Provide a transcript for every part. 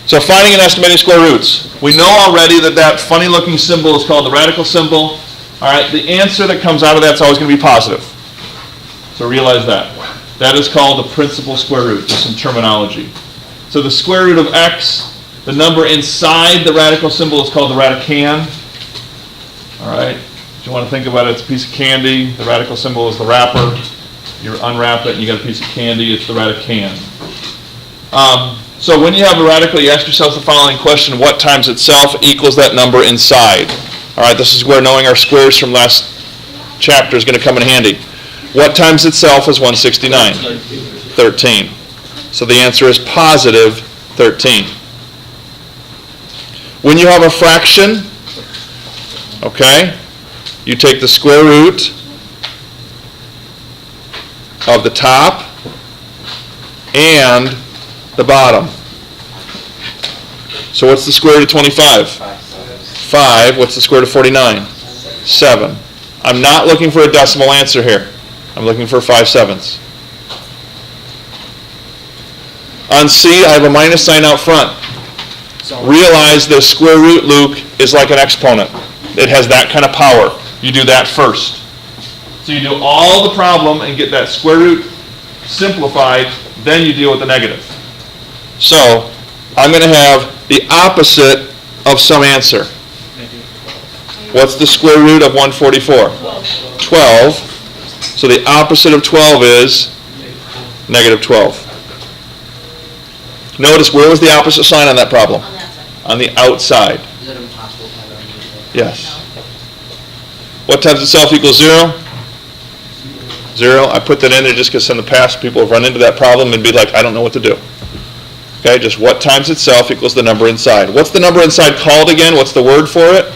So finding and estimating square roots. We know already that that funny looking symbol is called the radical symbol. All right, the answer that comes out of that is always going to be positive. So realize that. That is called the principal square root. Just some terminology. So the square root of x, the number inside the radical symbol is called the radicand. All right, if you want to think about it, it's a piece of candy. The radical symbol is the wrapper. You unwrap it and you got a piece of candy. It's the radicand. So when you have a radical, you ask yourself the following question: what times itself equals that number inside? All right, this is where knowing our squares from last chapter is going to come in handy. What times itself is 169? 13. So the answer is positive 13. When you have a fraction, okay, you take the square root of the top and the bottom. So what's the square root of 25? 5. What's the square root of 49? 7. I'm not looking for a decimal answer here. I'm looking for 5/7. On C, I have a minus sign out front. Realize the square root, Luke, is like an exponent. It has that kind of power. You do that first. So you do all the problem and get that square root simplified, then you deal with the negative. So I'm going to have the opposite of some answer. What's the square root of 144? 12. So the opposite of 12 is negative 12. Notice, where was the opposite sign on that problem? On that side. On the outside. Is it impossible to have it on the Yes. What times itself equals 0? 0. I put that in there just because in the past people have run into that problem and be like, I don't know what to do. Okay, just what times itself equals the number inside. What's the number inside called again? What's the word for it?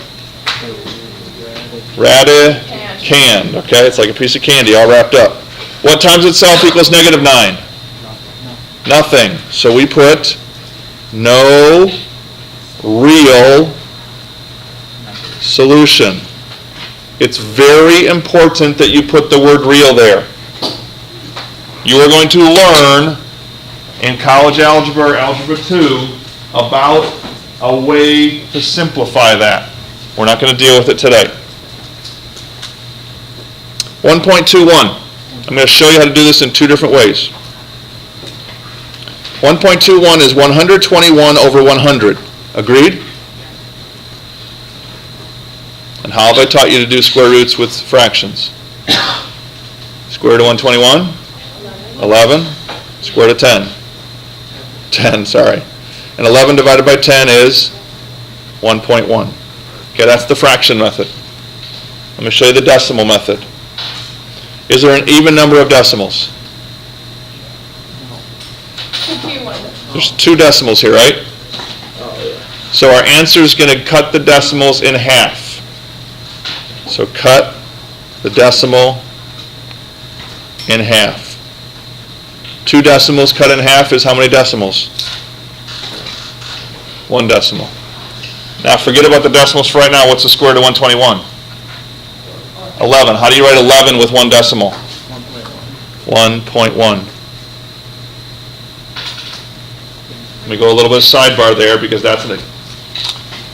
Radicand. Okay, it's like a piece of candy all wrapped up. What times itself equals negative 9? Nothing. So we put no real solution. It's very important that you put the word real there. You are going to learn in college algebra or algebra 2 about a way to simplify that. We're not going to deal with it today. 1.21. I'm going to show you how to do this in two different ways. 1.21 is 121 over 100. Agreed? And how have I taught you to do square roots with fractions? Square root of 121? 11. Square root of 10? 10, sorry. And 11 divided by 10 is 1.1. Okay, that's the fraction method. Let me show you the decimal method. Is there an even number of decimals? There's 2 decimals here, right? So our answer is going to cut the decimals in half. So cut the decimal in half. 2 decimals cut in half is how many decimals? 1 decimal. Now forget about the decimals for right now. What's the square root of 121? 11. How do you write 11 with 1 decimal? 1.1. Let me go a little bit of sidebar there because that's a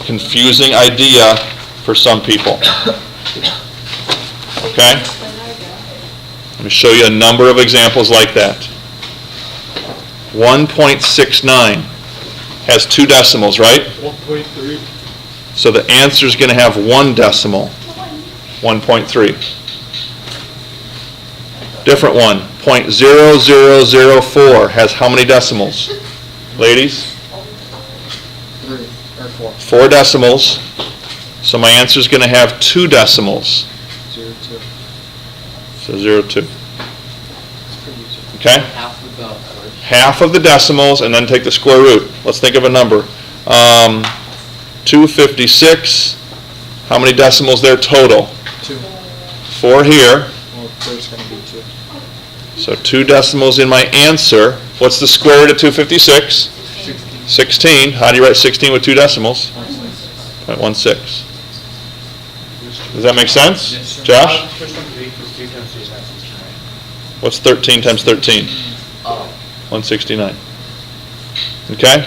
confusing idea for some people. Okay? Let me show you a number of examples like that. 1.69 has 2 decimals, right? 1.3. So the answer is going to have 1 decimal. 1.3. Different one. 0.0004 has how many decimals? Ladies? 3 or 4. 4 decimals. So my answer is going to have 2 decimals. 0.2. So 0.2. It's pretty easy. Okay? Half of the decimals, and then take the square root. Let's think of a number. 256. How many decimals there total? 2. 4 here. Well, there's going to be 2. So 2 decimals in my answer. What's the square root of 256? 16. How do you write 16 with 2 decimals? 0.16. Does that make sense? Yes, sir. Josh? What's 13 times 13? 169. Okay?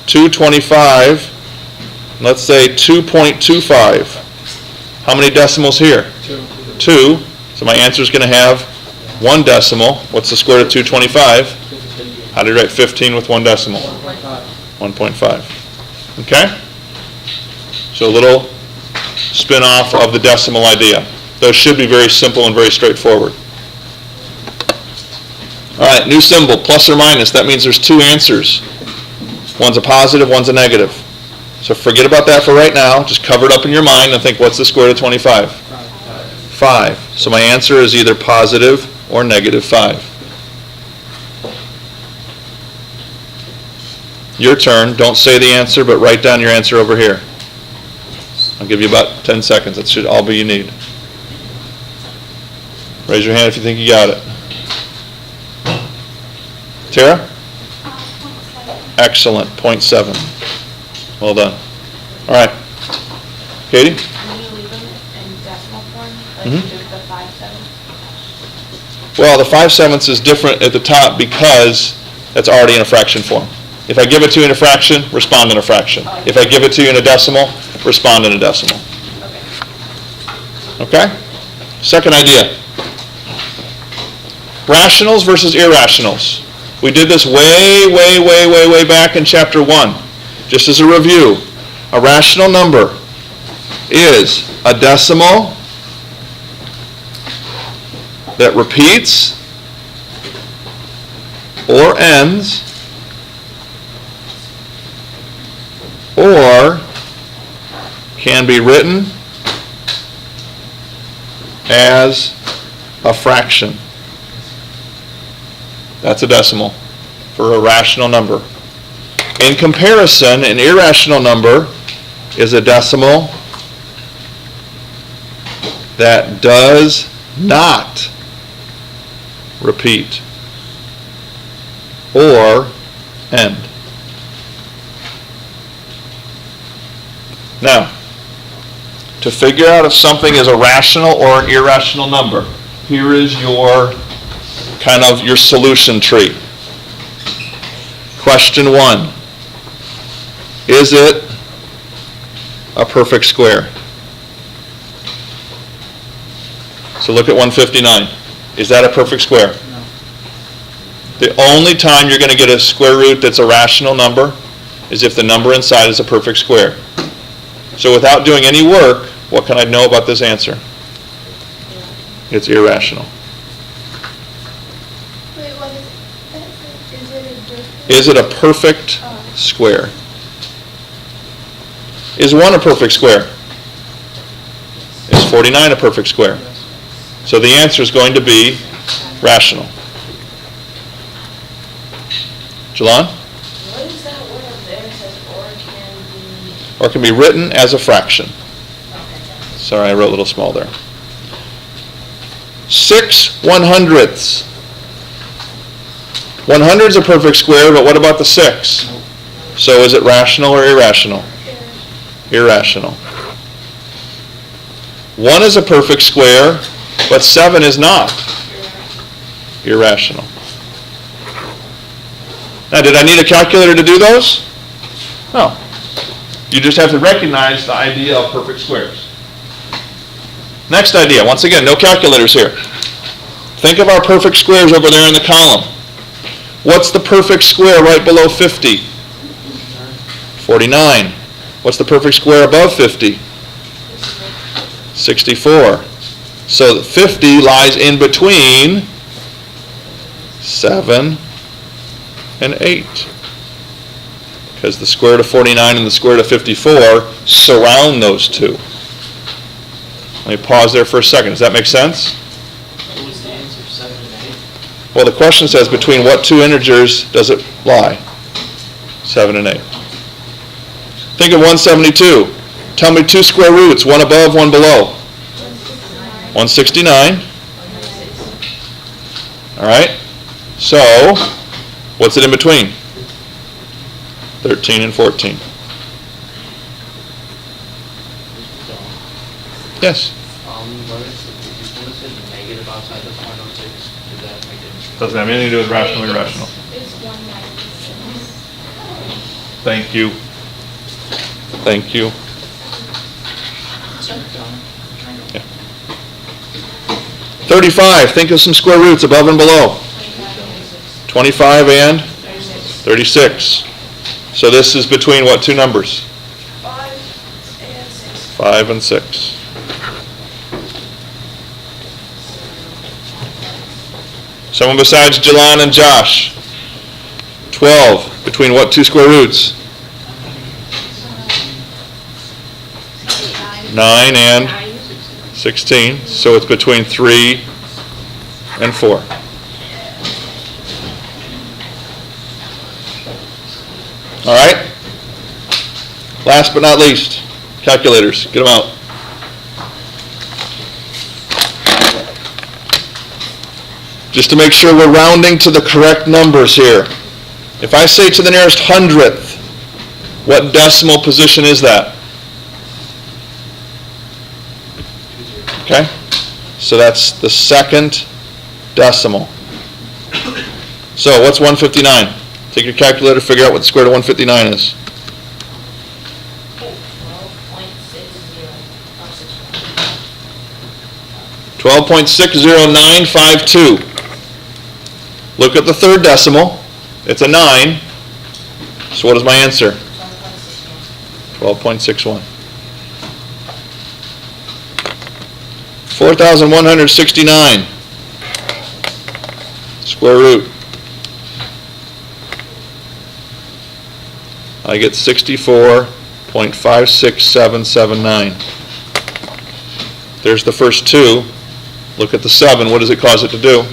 225, let's say 2.25. How many decimals here? 2. So my answer is going to have 1 decimal. What's the square root of 225? How do you write 15 with 1 decimal? 1.5. Okay? So a little spin-off of the decimal idea. Those should be very simple and very straightforward. All right, new symbol, plus or minus. That means there's 2 answers. One's a positive, one's a negative. So forget about that for right now. Just cover it up in your mind and think, what's the square root of 25? 5. So my answer is either positive or negative 5. Your turn. Don't say the answer, but write down your answer over here. I'll give you about 10 seconds. That should all be you need. Raise your hand if you think you got it. Tara? Excellent. 0.7. Well done. All right. Katie? Can you leave them in decimal form, like you do with the 5/7? Well, the 5/7 is different at the top because that's already in a fraction form. If I give it to you in a fraction, respond in a fraction. If I give it to you in a decimal, respond in a decimal. Okay? Second idea. Rationals versus irrationals. We did this way back in chapter 1. Just as a review, a rational number is a decimal that repeats or ends or can be written as a fraction. That's a decimal for a rational number. In comparison, an irrational number is a decimal that does not repeat or end. Now, to figure out if something is a rational or an irrational number, here is your kind of your solution tree. Question 1. Is it a perfect square? So look at 159. Is that a perfect square? No. The only time you're going to get a square root that's a rational number is if the number inside is a perfect square. So without doing any work, what can I know about this answer? It's irrational. Wait, what is it? Is it a perfect square? Is 1 a perfect square? Is 49 a perfect square? So the answer is going to be rational. Jalon? What is that word up there? It says Or can be written as a fraction. Okay. Sorry, I wrote a little small there. 6/100ths. 100 is a perfect square, but what about the 6? So is it rational or irrational? Irrational. 1 is a perfect square, but 7 is not. Irrational. Now, did I need a calculator to do those? No. You just have to recognize the idea of perfect squares. Next idea. Once again, no calculators here. Think of our perfect squares over there in the column. What's the perfect square right below 50? 49. What's the perfect square above 50? 64. So 50 lies in between 7 and 8. Because the square root of 49 and the square root of 54 surround those two. Let me pause there for a second. Does that make sense? What was the answer, 7 and 8? Well, the question says, between what two integers does it lie? 7 and 8. Think of 172. Tell me two square roots, one above, one below. 169. All right. So, what's it in between? 13 and 14. Yes? What is it? Did you want to say negative outside the 0.06? Did that make it? Doesn't have anything to do with rational or irrational. It's 196. Thank you. Thank you. It's McDonell. Yeah. 35, think of some square roots above and below. 25 and 36. So this is between what two numbers? 5 and 6. 5 and 6. Someone besides Jalon and Josh. 12, between what two square roots? 9 and 16. So it's between 3 and 4. All right? Last but not least, calculators. Get them out. Just to make sure we're rounding to the correct numbers here. If I say to the nearest hundredth, what decimal position is that? Okay? So that's the second decimal. So what's 159? Take your calculator, figure out what the square root of 159 is. 12.60952. Look at the third decimal. It's a 9. So what is my answer? 12.61. 4,169. Square root. I get 64.56779. There's the first two. Look at the 7. What does it cause it to do?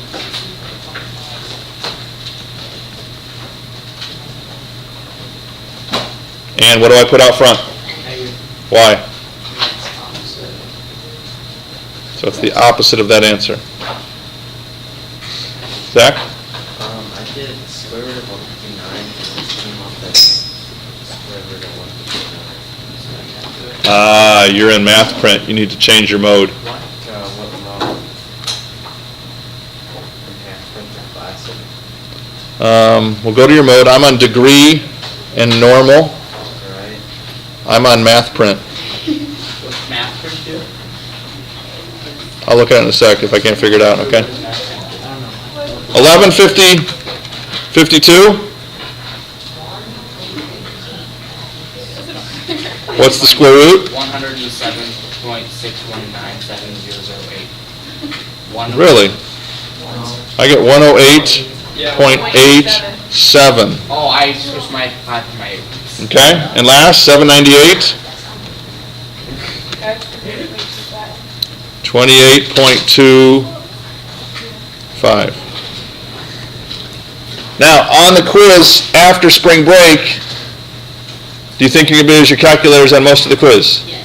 And what do I put out front? Why? So it's the opposite of that answer. Zach? I did square root of 159, and it came up as square root of 159. You're in math print. You need to change your mode. What mode? In half print or classic? We'll go to your mode. I'm on degree and normal. Alright. I'm on math print. What's math print do? I'll look at it in a sec if I can't figure it out, okay? I don't know. 1150, 52. What's the square root? 107.6197008. Really? I get 108.87. Oh, I switched my 5 to my 8. Okay, and last, 798. 28.25. Now, on the quiz after spring break, do you think you're going to be able to use your calculators on most of the quiz? Yes.